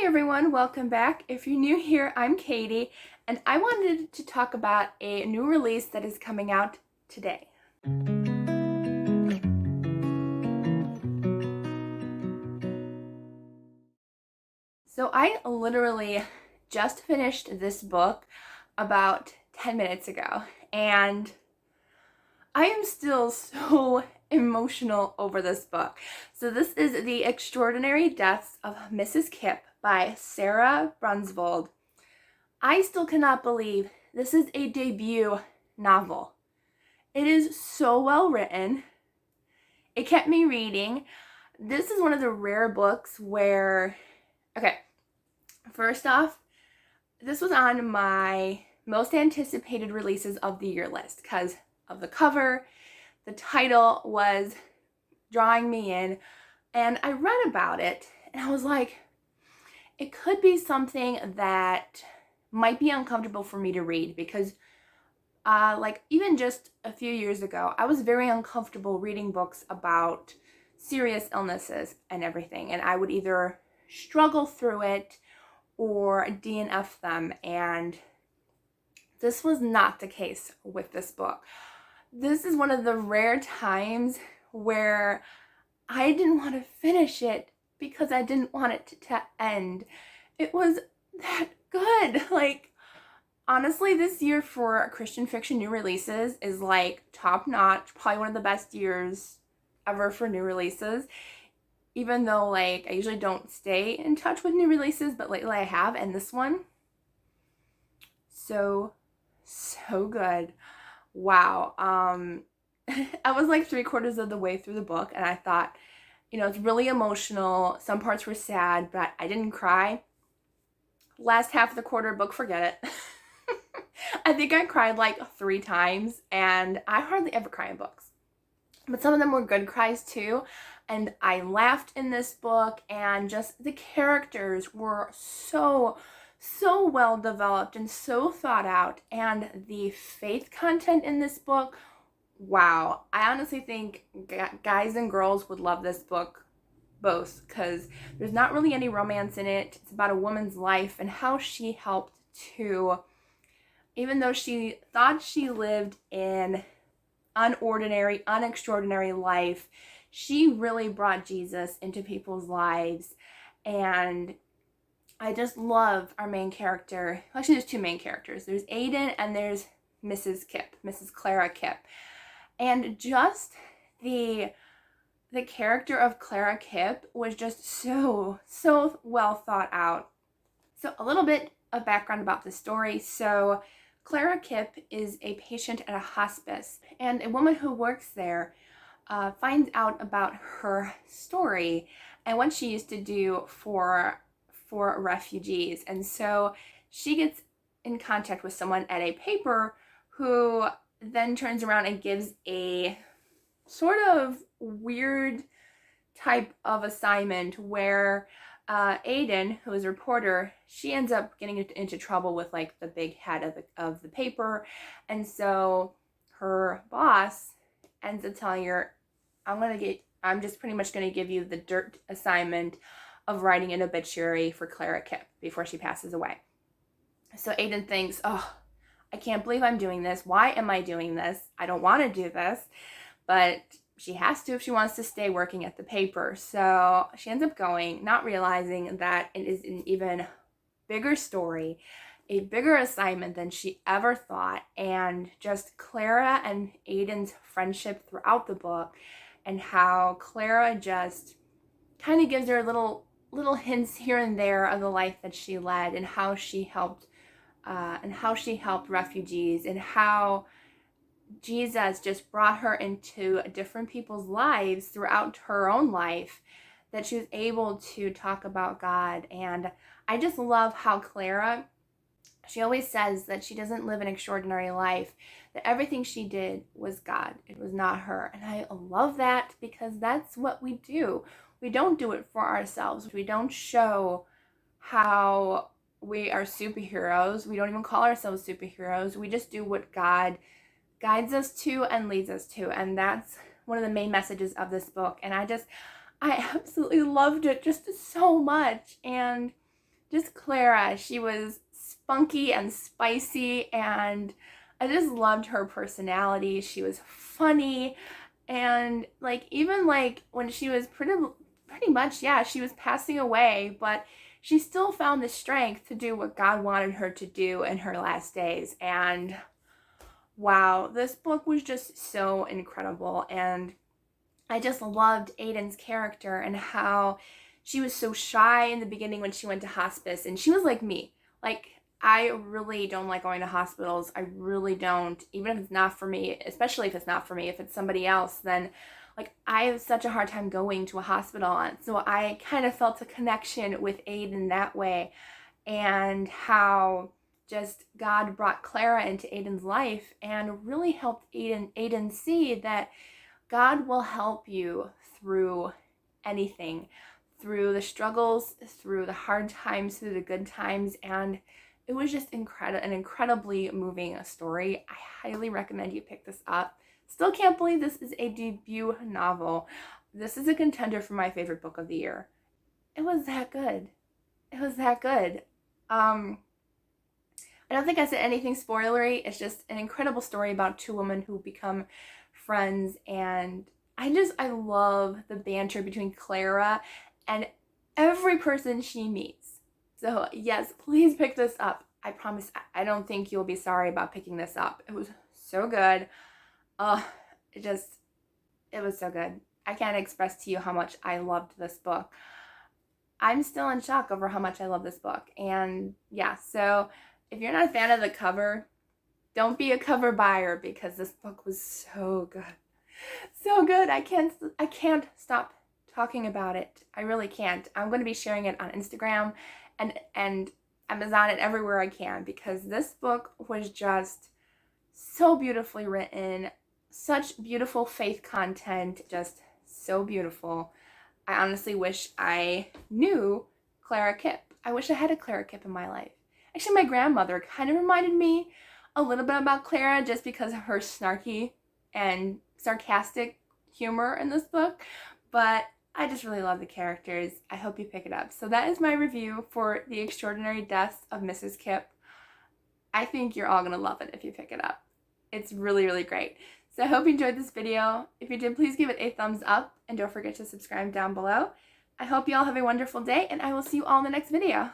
everyone, welcome back. If you're new here, I'm Katie, and I wanted to talk about a new release that is coming out today. So I literally just finished this book about 10 minutes ago, and I am still so emotional over this book. So this is The Extraordinary Deaths of Mrs. Kip by Sarah Brunsvold. I still cannot believe this is a debut novel. It is so well written. It kept me reading. This is one of the rare books where, first off, this was on my most anticipated releases of the year list because of the cover. The title was drawing me in, and I read about it, and I was like, it could be something that might be uncomfortable for me to read because even just a few years ago, I was very uncomfortable reading books about serious illnesses and everything, and I would either struggle through it or DNF them, and this was not the case with this book. This is one of the rare times where I didn't want to finish it because I didn't want it to end. It was that good. Honestly, this year for Christian fiction new releases is top notch, probably one of the best years ever for new releases. Even though I usually don't stay in touch with new releases, but lately I have, and this one, so good. Wow. I was 3/4 of the way through the book, and I thought, it's really emotional. Some parts were sad, but I didn't cry. Last half of the quarter book, forget it. I think I cried 3 times, and I hardly ever cry in books. But some of them were good cries too, and I laughed in this book, and just the characters were so well developed and so thought out, and the faith content in this book, wow. I honestly think guys and girls would love this book both because there's not really any romance in it. It's about a woman's life and how she helped to, even though she thought she lived in unordinary, unextraordinary life, she really brought Jesus into people's lives. And I just love our main character. Actually, there's 2 main characters. There's Aiden and there's Mrs. Kip, Mrs. Clara Kip. And just the character of Clara Kip was just so well thought out. So a little bit of background about the story. So Clara Kip is a patient at a hospice, and a woman who works there finds out about her story and what she used to do for refugees. And so she gets in contact with someone at a paper who then turns around and gives a sort of weird type of assignment where Aiden, who is a reporter, she ends up getting into trouble with the big head of the paper, and so her boss ends up telling her, I'm just pretty much going to give you the dirt assignment of writing an obituary for Clara Kip before she passes away. So Aiden thinks, oh, I can't believe I'm doing this. Why am I doing this? I don't want to do this, but she has to if she wants to stay working at the paper. So she ends up going, not realizing that it is an even bigger story, a bigger assignment than she ever thought. And just Clara and Aiden's friendship throughout the book, and how Clara just kind of gives her little hints here and there of the life that she led, and how she helped refugees, and how Jesus just brought her into different people's lives throughout her own life, that she was able to talk about God. And I just love how Clara, she always says that she doesn't live an extraordinary life, that everything she did was God. It was not her. And I love that because that's what we do. We don't do it for ourselves. We don't show how we are superheroes. We don't even call ourselves superheroes. We just do what God guides us to and leads us to. And that's one of the main messages of this book. And I absolutely loved it just so much. And just Clara. She was spunky and spicy, and I just loved her personality. She was funny, and like even like when she was pretty much, yeah, she was passing away, but she still found the strength to do what God wanted her to do in her last days. And wow, this book was just so incredible. And I just loved Aiden's character and how she was so shy in the beginning when she went to hospice. And she was like me. Like, I really don't like going to hospitals. I really don't. Even if it's not for me, especially if it's not for me, if it's somebody else, then like I have such a hard time going to a hospital. And so I kind of felt a connection with Aiden that way, and how just God brought Clara into Aiden's life and really helped Aiden see that God will help you through anything, through the struggles, through the hard times, through the good times. And it was just an incredibly moving story. I highly recommend you pick this up. Still can't believe this is a debut novel. This is a contender for my favorite book of the year. It was that good. It was that good. I don't think I said anything spoilery. It's just an incredible story about two women who become friends, and I love the banter between Clara and every person she meets. So yes, please pick this up. I promise I don't think you'll be sorry about picking this up. It was so good. It was so good. I can't express to you how much I loved this book. I'm still in shock over how much I love this book. And yeah, so if you're not a fan of the cover, don't be a cover buyer, because this book was so good. So good. I can't stop talking about it. I really can't. I'm going to be sharing it on Instagram and Amazon and everywhere I can, because this book was just so beautifully written, such beautiful faith content, just so beautiful. I honestly wish I knew Clara Kip. I wish I had a Clara Kip in my life. Actually, my grandmother kind of reminded me a little bit about Clara, just because of her snarky and sarcastic humor in this book. But I just really love the characters. I hope you pick it up. So that is my review for The Extraordinary Deaths of Mrs. Kip. I think you're all going to love it if you pick it up. It's really, really great. So I hope you enjoyed this video. If you did, please give it a thumbs up, and don't forget to subscribe down below. I hope you all have a wonderful day, and I will see you all in the next video.